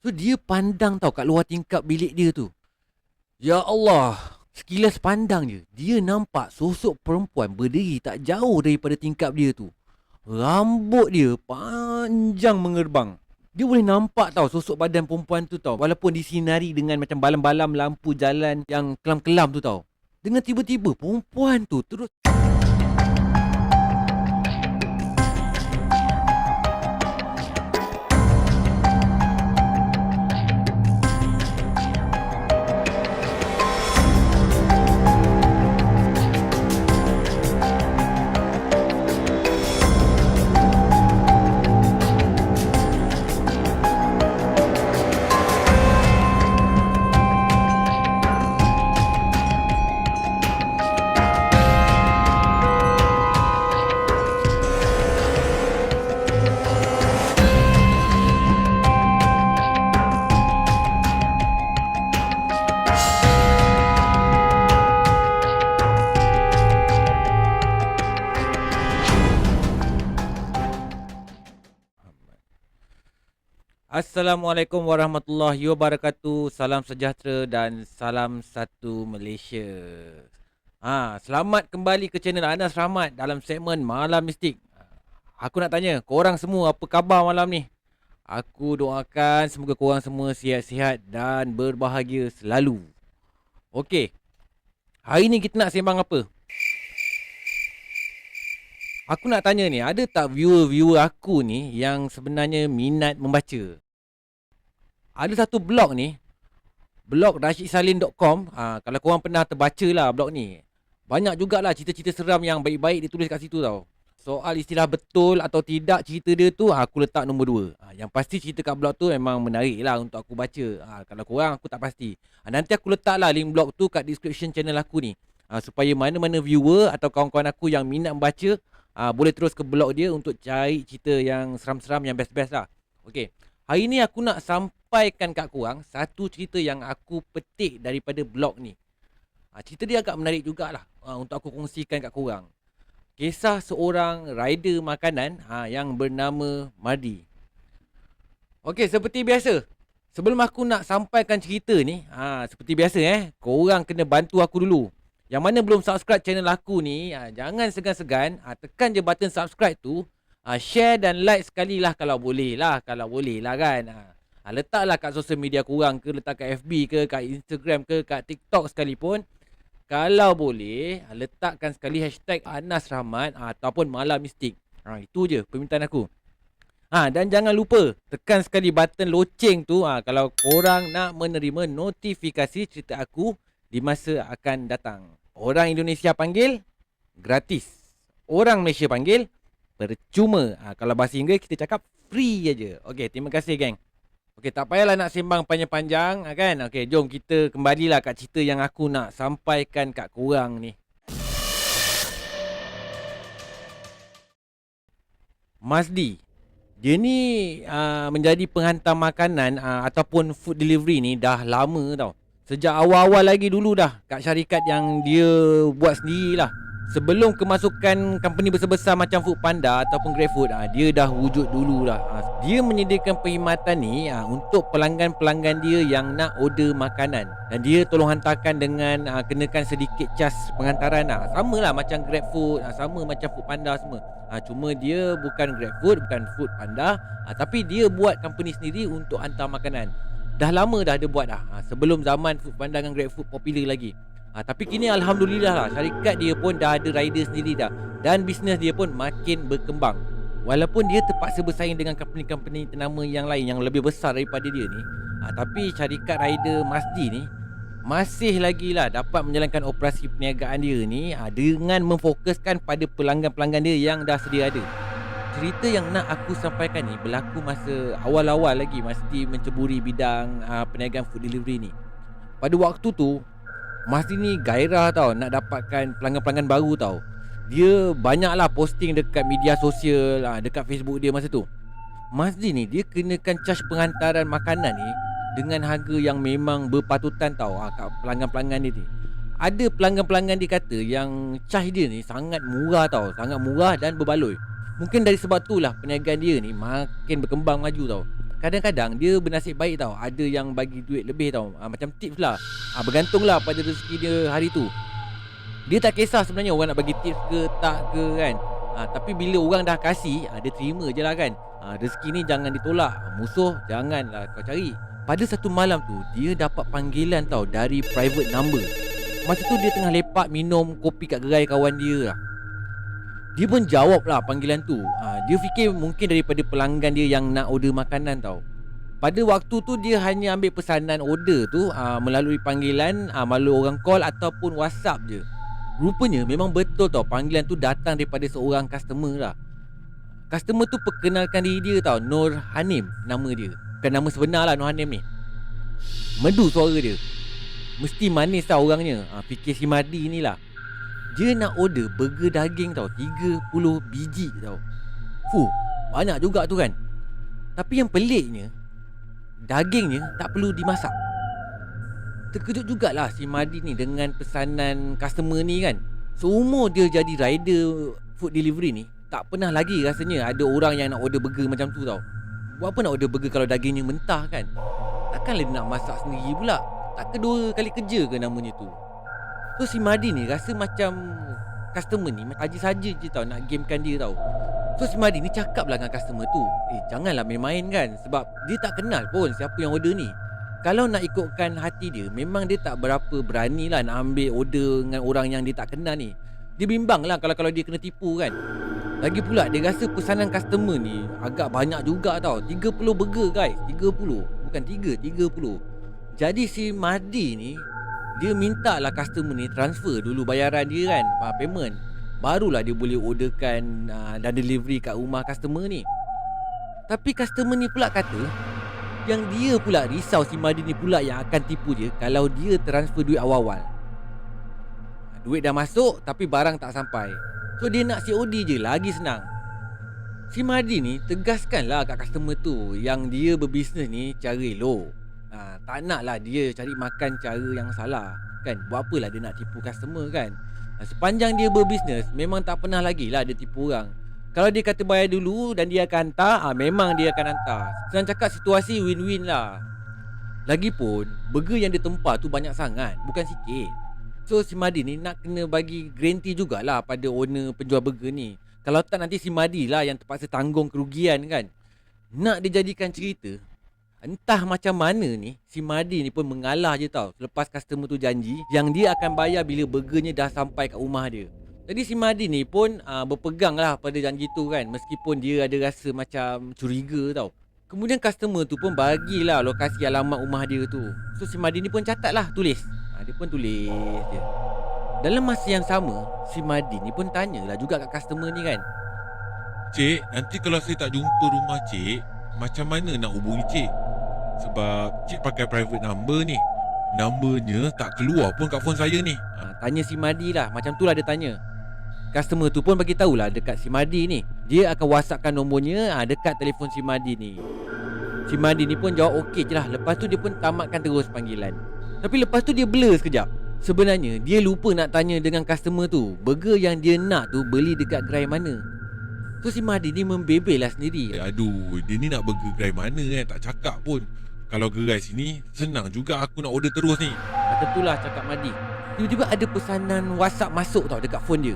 So dia pandang tau kat luar tingkap bilik dia tu. Ya Allah, sekilas pandang je, dia nampak sosok perempuan berdiri tak jauh daripada tingkap dia tu. Rambut dia panjang mengerbang. Dia boleh nampak tau sosok badan perempuan tu tau, walaupun disinari dengan macam balam-balam lampu jalan yang kelam-kelam tu tau. Dengan tiba-tiba perempuan tu terus Assalamualaikum warahmatullahi wabarakatuh. Salam sejahtera dan salam satu Malaysia. Selamat kembali ke channel Anas Rahmat dalam segmen Malam Mistik. Aku nak tanya, korang semua apa khabar malam ni? Aku doakan semoga korang semua sihat-sihat dan berbahagia selalu. Okey. Hari ni kita nak sembang apa? Aku nak tanya ni, ada tak viewer-viewer aku ni yang sebenarnya minat membaca? Ada satu blog ni, blog RashidSalim.com. Kalau korang pernah terbaca lah blog ni, banyak jugalah cerita-cerita seram yang baik-baik ditulis kat situ tau. Soal istilah betul atau tidak cerita dia tu, aku letak nombor 2. Yang pasti cerita kat blog tu memang menarik lah untuk aku baca. Kalau korang aku tak pasti. Nanti aku letak lah link blog tu kat description channel aku ni, supaya mana-mana viewer atau kawan-kawan aku yang minat membaca boleh terus ke blog dia untuk cari cerita yang seram-seram, yang best-best lah. Okay, hari ni aku nak sampaikan kat korang satu cerita yang aku petik daripada blog ni. Cerita dia agak menarik jugalah untuk aku kongsikan kat korang. Kisah seorang rider makanan yang bernama Mardi. Okay, seperti biasa, sebelum aku nak sampaikan cerita ni, seperti biasa korang kena bantu aku dulu. Yang mana belum subscribe channel aku ni, jangan segan-segan, tekan je button subscribe tu, share dan like sekali lah kalau boleh lah kan. Letaklah kat sosial media korang ke, letak kat FB ke, kat Instagram ke, kat TikTok sekalipun. Kalau boleh, letakkan sekali hashtag Anas Rahmat ataupun Malam Mistik. Itu je permintaan aku. Dan jangan lupa tekan sekali button loceng tu kalau korang nak menerima notifikasi cerita aku di masa akan datang. Orang Indonesia panggil gratis, orang Malaysia panggil percuma. Kalau bahasa Inggeris kita cakap free aja. Okey, terima kasih geng. Okey, tak payahlah nak sembang panjang-panjang kan. Okey, jom kita kembalilah kat cerita yang aku nak sampaikan kat korang ni. Mazdi, dia ni menjadi penghantar makanan ataupun food delivery ni dah lama tau. Sejak awal-awal lagi dulu dah, kat syarikat yang dia buat sendiri lah. Sebelum kemasukan company besar-besar macam Foodpanda ataupun GrabFood, dia dah wujud dulu lah. Dia menyediakan perkhidmatan ni untuk pelanggan-pelanggan dia yang nak order makanan. Dan dia tolong hantarkan dengan kenakan sedikit cas penghantaran lah. Sama lah macam GrabFood, sama macam Foodpanda semua. Cuma dia bukan GrabFood, bukan Foodpanda, tapi dia buat company sendiri untuk hantar makanan. Dah lama dah dia buat dah, sebelum zaman Foodpanda dengan GrabFood popular lagi. Tapi kini Alhamdulillah lah, syarikat dia pun dah ada rider sendiri dah. Dan bisnes dia pun makin berkembang. Walaupun dia terpaksa bersaing dengan company-company ternama yang lain yang lebih besar daripada dia ni, tapi syarikat rider Mazdi ni masih lagi lah dapat menjalankan operasi perniagaan dia ni dengan memfokuskan pada pelanggan-pelanggan dia yang dah sedia ada. Cerita yang nak aku sampaikan ni berlaku masa awal-awal lagi Mazdi menceburi bidang perniagaan food delivery ni. Pada waktu tu Mazdi ni gairah tau nak dapatkan pelanggan-pelanggan baru tau. Dia banyaklah posting dekat media sosial, dekat Facebook dia masa tu. Mazdi ni dia kenakan charge penghantaran makanan ni dengan harga yang memang berpatutan tau kat pelanggan-pelanggan dia ni. Ada pelanggan-pelanggan dia kata yang charge dia ni sangat murah tau, sangat murah dan berbaloi. Mungkin dari sebab itulah perniagaan dia ni makin berkembang maju tau. kadang-kadang dia bernasib baik tau. Ada yang bagi duit lebih tau. Macam tips lah. Bergantung lah pada rezeki dia hari tu. Dia tak kisah sebenarnya orang nak bagi tips ke tak ke kan. Tapi bila orang dah kasih, dia terima je lah kan. Rezeki ni jangan ditolak. Musuh janganlah kau cari. Pada satu malam tu, dia dapat panggilan tau dari private number. Masa tu dia tengah lepak minum kopi kat gerai kawan dia lah. Dia pun jawab lah panggilan tu. Dia fikir mungkin daripada pelanggan dia yang nak order makanan tau. Pada waktu tu dia hanya ambil pesanan order tu melalui panggilan, melalui orang call ataupun WhatsApp je. Rupanya memang betul tau, panggilan tu datang daripada seorang customer lah. Customer tu perkenalkan diri dia tau, Nur Hanim nama dia. Bukan nama sebenar lah Nur Hanim ni. Merdu suara dia. Mesti manis tau orangnya. Fikir si Madi ni lah. Dia nak order burger daging tau, 30 biji tau. Banyak juga tu kan. Tapi yang peliknya, dagingnya tak perlu dimasak. Terkejut jugalah si Madi ni dengan pesanan customer ni kan. Seumur dia jadi rider food delivery ni, tak pernah lagi rasanya ada orang yang nak order burger macam tu tau. Buat apa nak order burger kalau dagingnya mentah kan? Takkanlah dia nak masak sendiri pula. Tak kedua kali kerja ke namanya tu. So si Madi ni rasa macam customer ni saja-saja je tau nak gamekan dia tau. So si Madi ni cakap lah dengan customer tu, janganlah main-main kan. Sebab dia tak kenal pun siapa yang order ni. Kalau nak ikutkan hati dia, memang dia tak berapa berani lah nak ambil order dengan orang yang dia tak kenal ni. Dia bimbang lah kalau dia kena tipu kan. Lagi pula dia rasa pesanan customer ni agak banyak juga tau. 30 burger guys, 30. Bukan 3, 30. Jadi si Madi ni, dia minta lah customer ni transfer dulu bayaran dia kan, payment. Barulah dia boleh orderkan dan delivery kat rumah customer ni. Tapi customer ni pula kata, yang dia pula risau si Madi ni pula yang akan tipu dia kalau dia transfer duit awal-awal. Duit dah masuk tapi barang tak sampai. So dia nak COD je, lagi senang. Si Madi ni tegaskan lah kat customer tu yang dia berbisnes ni cara elok. Tak nak lah dia cari makan cara yang salah kan. Buat apalah dia nak tipu customer kan. Sepanjang dia berbisnes, memang tak pernah lagi lah dia tipu orang. Kalau dia kata bayar dulu dan dia akan hantar, memang dia akan hantar. Senang cakap situasi win-win lah. Lagipun burger yang dia tempah tu banyak sangat, bukan sikit. So si Madi ni nak kena bagi guarantee jugalah pada owner penjual burger ni. Kalau tak nanti si Madi lah yang terpaksa tanggung kerugian kan. Nak dijadikan cerita, entah macam mana ni, si Madi ni pun mengalah je tau. Selepas customer tu janji yang dia akan bayar bila burgernya dah sampai kat rumah dia. Jadi si Madi ni pun berpegang lah pada janji tu kan. Meskipun dia ada rasa macam curiga tau. Kemudian customer tu pun bagilah lokasi alamat rumah dia tu. So si Madi ni pun catat lah, tulis. Dia pun tulis je. Dalam masa yang sama, si Madi ni pun tanyalah juga kat customer ni kan, Cik, nanti kalau saya tak jumpa rumah cik, macam mana nak hubungi cik? Sebab cik pakai private number ni. Numbernya tak keluar pun kat phone saya ni. tanya si Madi lah. Macam tu lah dia tanya. Customer tu pun bagi tahulah dekat si Madi ni. Dia akan whatsappkan nombornya dekat telefon si Madi ni. Si Madi ni pun jawab okey je lah. Lepas tu dia pun tamatkan terus panggilan. Tapi lepas tu dia blur sekejap. Sebenarnya dia lupa nak tanya dengan customer tu, burger yang dia nak tu beli dekat gerai mana. So si Madi ni membebel lah sendiri. Aduh, dia ni nak burger gerai mana Tak cakap pun. Kalau gerai sini, senang juga aku nak order terus ni. Macam tu lah cakap Madi. Tiba-tiba ada pesanan WhatsApp masuk tau dekat phone dia.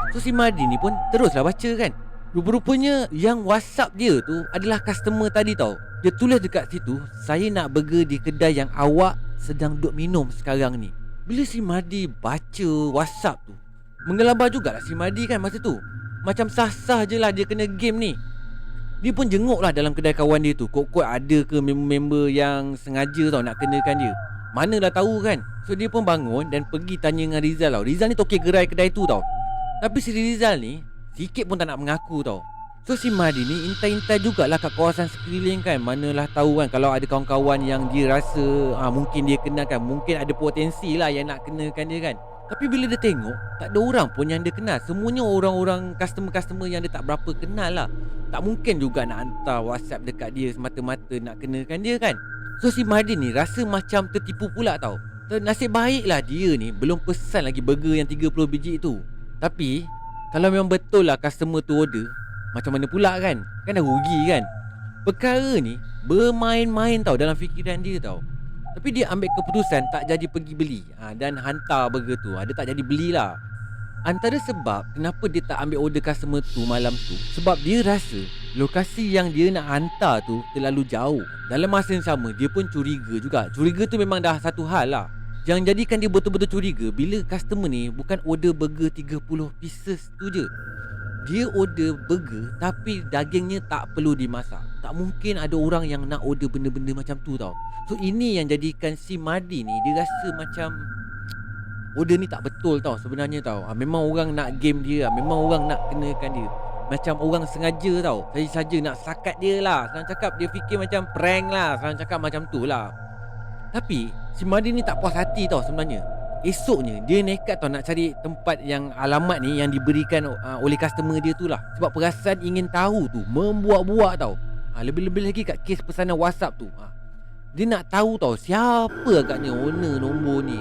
So si Madi ni pun teruslah baca kan. Rupa-rupanya yang WhatsApp dia tu adalah customer tadi tau. Dia tulis dekat situ, saya nak burger di kedai yang awak sedang duk minum sekarang ni. Bila si Madi baca WhatsApp tu, menggelabah jugalah si Madi kan masa tu. Macam sah-sah je lah dia kena game ni. Dia pun jenguk lah dalam kedai kawan dia tu. Kok-kok ada ke member-member yang sengaja tau nak kenakan dia. Manalah tahu kan. So dia pun bangun dan pergi tanya dengan Rizal tau. Rizal ni tokek gerai kedai tu tau. Tapi si Rizal ni sikit pun tak nak mengaku tau. So si Madi ni intai-intai jugalah kat kawasan sekeliling kan. Manalah tahu kan kalau ada kawan-kawan yang dia rasa mungkin dia kenal kan. Mungkin ada potensi lah yang nak kenakan dia kan. Tapi bila dia tengok, tak ada orang pun yang dia kenal. Semuanya orang-orang customer-customer yang dia tak berapa kenal lah. Tak mungkin juga nak hantar WhatsApp dekat dia semata-mata nak kenakan dia kan. So si Madi ni rasa macam tertipu pula tau. Nasib baiklah dia ni belum pesan lagi burger yang 30 biji tu. Tapi kalau memang betul lah customer tu order, macam mana pula kan? Kan dah rugi kan? Perkara ni bermain-main tau dalam fikiran dia tau. Tapi dia ambil keputusan tak jadi pergi beli, dan hantar burger tu. Dia tak jadi belilah. Antara sebab kenapa dia tak ambil order customer tu malam tu, sebab dia rasa lokasi yang dia nak hantar tu terlalu jauh. Dalam masa yang sama, dia pun curiga juga. Curiga tu memang dah satu hal lah. Yang jadikan dia betul-betul curiga bila customer ni bukan order burger 30 pieces tu je. Dia order burger tapi dagingnya tak perlu dimasak. Tak mungkin ada orang yang nak order benda-benda macam tu tau. So ini yang jadikan si Madi ni, dia rasa macam order ni tak betul tau sebenarnya tau. Memang orang nak game dia, memang orang nak kenakan dia. Macam orang sengaja tau, saja-saja nak sakat dia lah. Senang cakap dia fikir macam prank lah, senang cakap macam tu lah. Tapi si Madi ni tak puas hati tau sebenarnya. Esoknya dia nekat tau nak cari tempat yang alamat ni yang diberikan oleh customer dia tu lah. Sebab perasaan ingin tahu tu membuak-buak tau. Lebih-lebih lagi kat kes pesanan WhatsApp tu. Dia nak tahu tau siapa agaknya owner nombor ni.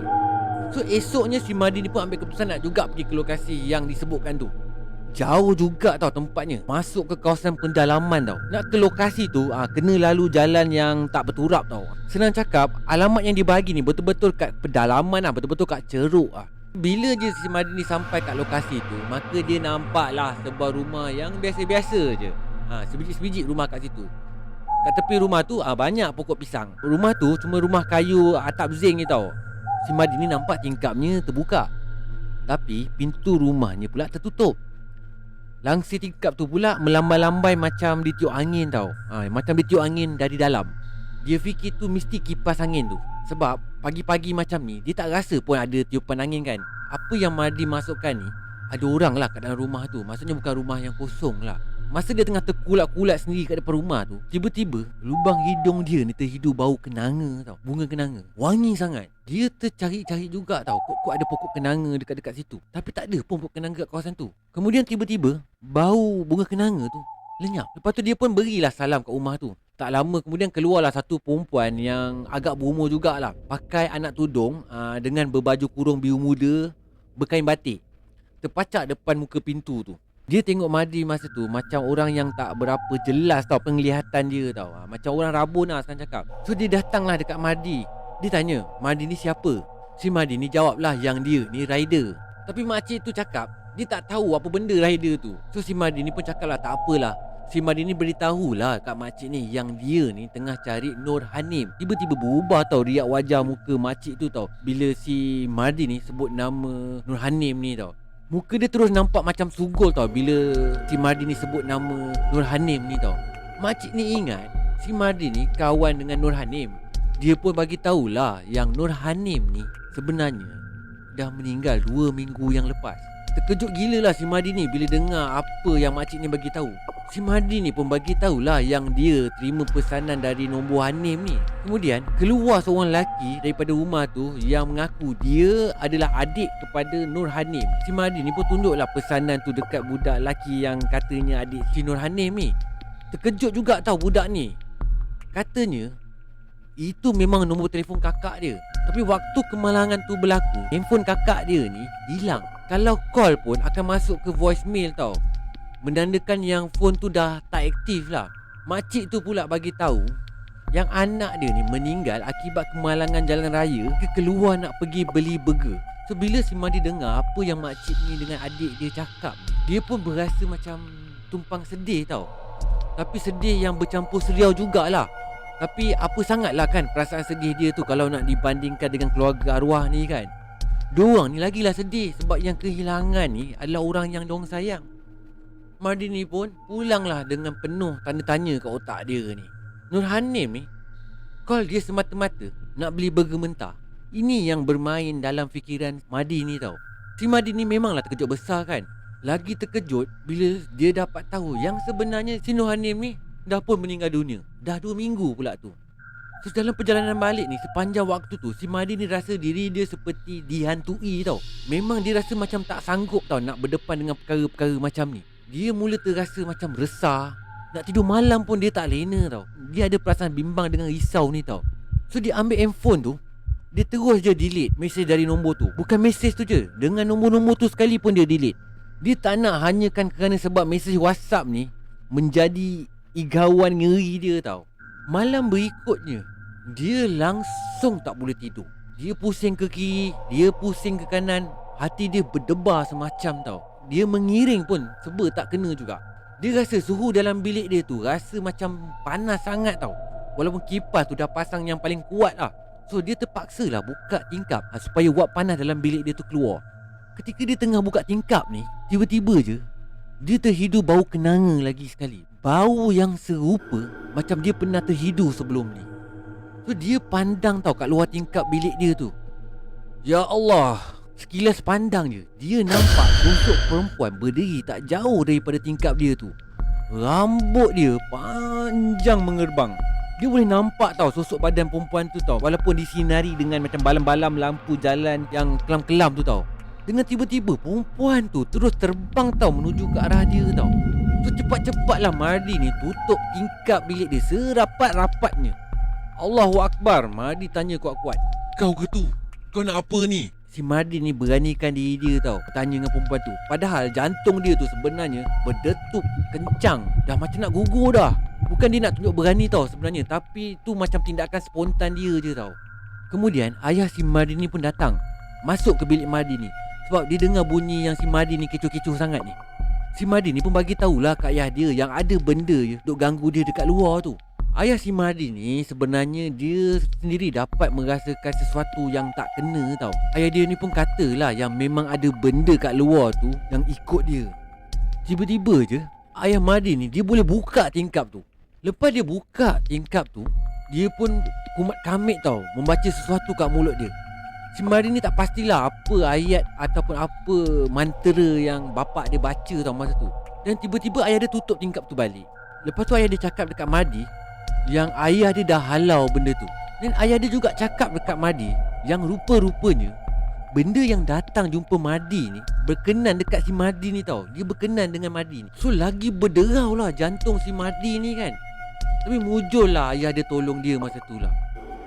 So esoknya si Madi ni pun ambil keputusan nak juga pergi ke lokasi yang disebutkan tu. Jauh juga tau tempatnya, masuk ke kawasan pendalaman tau. Nak ke lokasi tu kena lalu jalan yang tak berturap tau. Senang cakap, alamat yang dibagi ni betul-betul kat pedalaman betul-betul kat ceruk Bila je si Madi ni sampai kat lokasi tu, maka dia nampak lah sebuah rumah yang biasa-biasa je. Sebiji-sebiji rumah kat situ. Kat tepi rumah tu banyak pokok pisang. Rumah tu cuma rumah kayu atap zinc ni tau. Si Madi ni nampak tingkapnya terbuka, tapi pintu rumahnya pula tertutup. Langsir tingkap tu pula melambai-lambai macam ditiup angin tau. Macam ditiup angin dari dalam. Dia fikir tu mesti kipas angin tu. Sebab pagi-pagi macam ni dia tak rasa pun ada tiupan angin kan. Apa yang Madi masukkan ni, ada orang lah kat dalam rumah tu. Maksudnya bukan rumah yang kosong lah. Masa dia tengah terkulak-kulak sendiri kat depan rumah tu, tiba-tiba lubang hidung dia ni terhidu bau kenanga tau. Bunga kenanga, wangi sangat. Dia tercari-cari juga tau, kok ada pokok kenanga dekat-dekat situ. Tapi tak ada pun pokok kenanga kat kawasan tu. Kemudian tiba-tiba bau bunga kenanga tu lenyap. Lepas tu dia pun berilah salam kat rumah tu. Tak lama kemudian keluarlah satu perempuan yang agak berumur jugalah, pakai anak tudung dengan berbaju kurung biru muda, berkain batik, terpacak depan muka pintu tu. Dia tengok Madi masa tu macam orang yang tak berapa jelas tau penglihatan dia tau. Macam orang rabun lah sekarang cakap. So dia datanglah dekat Madi. Dia tanya, Madi ni siapa? Si Madi ni jawablah yang dia ni rider. Tapi makcik tu cakap dia tak tahu apa benda rider tu. So si Madi ni pun cakap lah tak apalah. Si Madi ni beritahulah kat makcik ni yang dia ni tengah cari Nur Hanim. Tiba-tiba berubah tau riak wajah muka makcik tu tau bila si Madi ni sebut nama Nur Hanim ni tau. Muka dia terus nampak macam sugul tau bila si Madi ni sebut nama Nur Hanim ni tau. Makcik ni ingat si Madi ni kawan dengan Nur Hanim. Dia pun bagi tahulah yang Nur Hanim ni sebenarnya dah meninggal 2 minggu yang lepas. Terkejut gila lah si Madi ni bila dengar apa yang makcik ni bagi tahu. Si Madi ni pun bagi tahulah yang dia terima pesanan dari nombor Hanim ni. Kemudian keluar seorang lelaki daripada rumah tu yang mengaku dia adalah adik kepada Nur Hanim. Si Madi ni pun tunduklah pesanan tu dekat budak lelaki yang katanya adik si Nur Hanim ni. Terkejut juga tau budak ni. Katanya itu memang nombor telefon kakak dia. Tapi waktu kemalangan tu berlaku, handphone kakak dia ni hilang. Kalau call pun akan masuk ke voicemail tau, menandakan yang phone tu dah tak aktif lah. Makcik tu pula bagi tahu yang anak dia ni meninggal akibat kemalangan jalan raya. Dia keluar nak pergi beli burger. So bila si Madi dengar apa yang makcik ni dengan adik dia cakap, dia pun berasa macam tumpang sedih tau. Tapi sedih yang bercampur seriau jugalah. Tapi apa sangatlah kan perasaan sedih dia tu kalau nak dibandingkan dengan keluarga arwah ni kan. Diorang ni lagilah sedih sebab yang kehilangan ni adalah orang yang diorang sayang. Madi ni pun pulanglah dengan penuh tanda tanya kat otak dia ni. Nur Hanim ni call dia semata-mata nak beli burger mentah. Ini yang bermain dalam fikiran Madi ni tau. Si Madi ni memanglah terkejut besar kan. Lagi terkejut bila dia dapat tahu yang sebenarnya si Nur Hanim ni dah pun meninggal dunia. Dah 2 minggu pula tu. So dalam perjalanan balik ni, sepanjang waktu tu si Madi ni rasa diri dia seperti dihantui tau. Memang dia rasa macam tak sanggup tau nak berdepan dengan perkara-perkara macam ni. Dia mula terasa macam resah. Nak tidur malam pun dia tak lena tau. Dia ada perasaan bimbang dengan risau ni tau. So dia ambil handphone tu, dia terus je delete mesej dari nombor tu. Bukan mesej tu je, dengan nombor-nombor tu sekali pun dia delete. Dia tak nak hanyakan kerana sebab mesej WhatsApp ni menjadi igawan ngeri dia tau. Malam berikutnya, dia langsung tak boleh tidur. Dia pusing ke kiri, dia pusing ke kanan. Hati dia berdebar semacam tau. Dia mengiring pun serba tak kena juga. Dia rasa suhu dalam bilik dia tu rasa macam panas sangat tau. Walaupun kipas tu dah pasang yang paling kuat lah. So dia terpaksa lah buka tingkap supaya wap panas dalam bilik dia tu keluar. Ketika dia tengah buka tingkap ni, tiba-tiba je dia terhidu bau kenanga lagi sekali. Bau yang serupa macam dia pernah terhidu sebelum ni. So dia pandang tau kat luar tingkap bilik dia tu. Ya Allah, sekilas pandang je, dia nampak sosok perempuan berdiri tak jauh daripada tingkap dia tu. Rambut dia panjang mengerbang. Dia boleh nampak tau sosok badan perempuan tu tau, walaupun disinari dengan macam balam-balam lampu jalan yang kelam-kelam tu tau. Dengan tiba-tiba perempuan tu terus terbang tau menuju ke arah dia tau. So cepat-cepatlah Mardi ni tutup tingkap bilik dia serapat-rapatnya. Allahu Akbar, Mardi tanya kuat-kuat. Kau ke tu? Kau nak apa ni? Si Mardi ni beranikan diri dia tau tanya dengan perempuan tu. Padahal jantung dia tu sebenarnya berdetup kencang. Dah macam nak gugur dah. Bukan dia nak tunjuk berani tau sebenarnya, tapi tu macam tindakan spontan dia je tau. Kemudian ayah si Mardi ni pun datang, masuk ke bilik Mardi ni. Sebab dia dengar bunyi yang si Mardi ni kecoh-kecoh sangat ni. Si Mardi ni pun bagi tahulah kat ayah dia yang ada benda je duk ganggu dia dekat luar tu. Ayah si Mardi ni sebenarnya dia sendiri dapat merasakan sesuatu yang tak kena tau. Ayah dia ni pun katalah yang memang ada benda kat luar tu yang ikut dia. Tiba-tiba je ayah Mardi ni dia boleh buka tingkap tu. Lepas dia buka tingkap tu, dia pun kumat kamit tau membaca sesuatu kat mulut dia. Si Mardi ni tak pastilah apa ayat ataupun apa mantra yang bapak dia baca tau masa tu. Dan tiba-tiba ayah dia tutup tingkap tu balik. Lepas tu ayah dia cakap dekat Mardi yang ayah dia dah halau benda tu. Dan ayah dia juga cakap dekat Mardi yang rupa-rupanya benda yang datang jumpa Mardi ni berkenan dekat si Mardi ni tau. Dia berkenan dengan Mardi ni. So lagi berderau lah jantung si Mardi ni kan. Tapi mujur lah ayah dia tolong dia masa tu lah.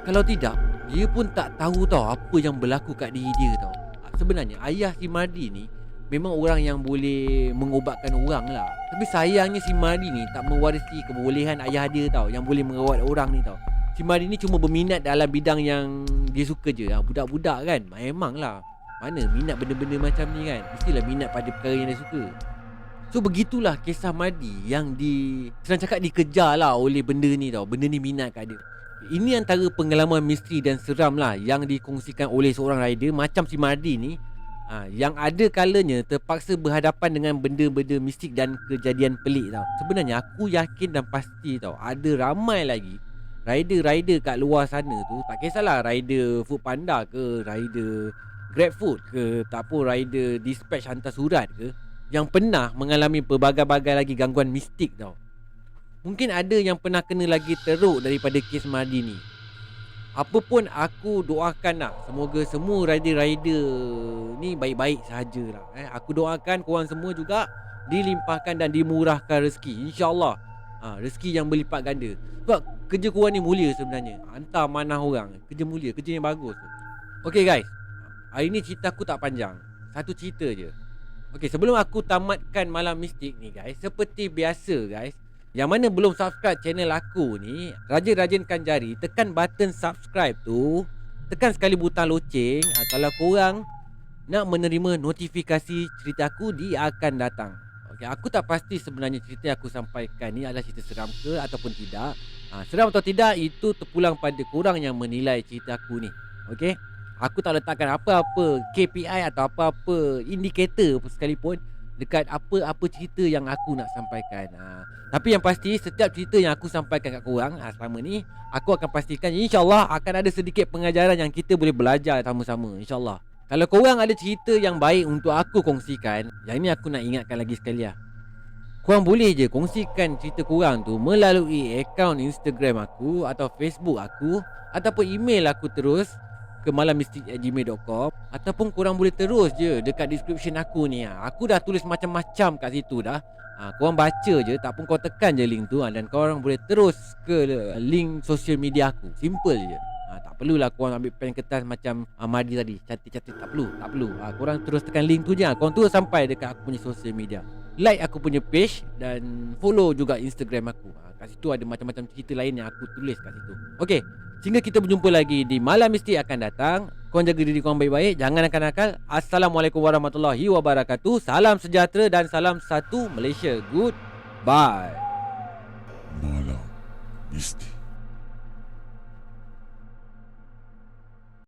Kalau tidak, dia pun tak tahu tau apa yang berlaku kat diri dia tau. Sebenarnya ayah si Mardi ni memang orang yang boleh mengobatkan orang lah. Tapi sayangnya si Mardi ni tak mewarisi kebolehan ayah dia tau, yang boleh merawat orang ni tau. Si Mardi ni cuma berminat dalam bidang yang dia suka je. Budak-budak kan, memang lah. Mana minat benda-benda macam ni kan, mestilah minat pada perkara yang dia suka. So begitulah kisah Mardi yang senang cakap dikejar lah oleh benda ni tau. Benda ni minat kat dia. Ini antara pengalaman misteri dan seram lah yang dikongsikan oleh seorang rider macam si Mardi ni, yang ada kalanya terpaksa berhadapan dengan benda-benda mistik dan kejadian pelik tau. Sebenarnya aku yakin dan pasti tau, ada ramai lagi rider-rider kat luar sana tu, tak kisahlah rider Foodpanda ke, rider GrabFood ke, tak pun rider dispatch hantar surat ke, yang pernah mengalami pelbagai-bagai lagi gangguan mistik tau. Mungkin ada yang pernah kena lagi teruk daripada kes Mardi ni. Apa pun aku doakan lah, semoga semua rider-rider ni baik-baik sahajalah. Aku doakan korang semua juga dilimpahkan dan dimurahkan rezeki, InsyaAllah. Rezeki yang berlipat ganda. Sebab kerja korang ni mulia sebenarnya. Hantar manah orang, kerja mulia, kerja yang bagus. Okay guys, hari ni cerita aku tak panjang, satu cerita je. Okay, sebelum aku tamatkan malam mistik ni guys, seperti biasa guys, yang mana belum subscribe channel aku ni, rajin-rajinkan jari, tekan button subscribe tu, tekan sekali butang loceng kalau korang nak menerima notifikasi cerita aku di akan datang. Okay, aku tak pasti sebenarnya cerita yang aku sampaikan ni adalah cerita seram ke ataupun tidak. Seram atau tidak itu terpulang pada korang yang menilai cerita aku ni. Okay, aku tak letakkan apa-apa KPI atau apa-apa indikator sekalipun dekat apa-apa cerita yang aku nak sampaikan. Tapi yang pasti setiap cerita yang aku sampaikan kat korang selama ni, aku akan pastikan insyaAllah akan ada sedikit pengajaran yang kita boleh belajar sama-sama, insyaAllah. Kalau korang ada cerita yang baik untuk aku kongsikan, yang ni aku nak ingatkan lagi sekali lah, korang boleh je kongsikan cerita korang tu melalui akaun Instagram aku atau Facebook aku, ataupun email aku terus ke malammistik@gmail.com, ataupun korang boleh terus je dekat description aku ni. Aku dah tulis macam-macam kat situ dah. Korang baca je, tak pun kau tekan je link tu, dan korang boleh terus ke link sosial media aku. Simple je. Tak perlulah korang ambil pen kertas macam Mardi tadi, catit-catit, tak perlu. Korang terus tekan link tu je. Korang terus sampai dekat aku punya sosial media. Like aku punya page dan follow juga Instagram aku. Kat Kat situ ada macam-macam cerita lain yang aku tulis kat situ. Okey, sehingga kita berjumpa lagi di malam misteri akan datang. Korang jaga diri korang baik-baik, jangan nakal-nakal. Assalamualaikum warahmatullahi wabarakatuh. Salam sejahtera dan salam satu Malaysia. Goodbye. Malam Misteri.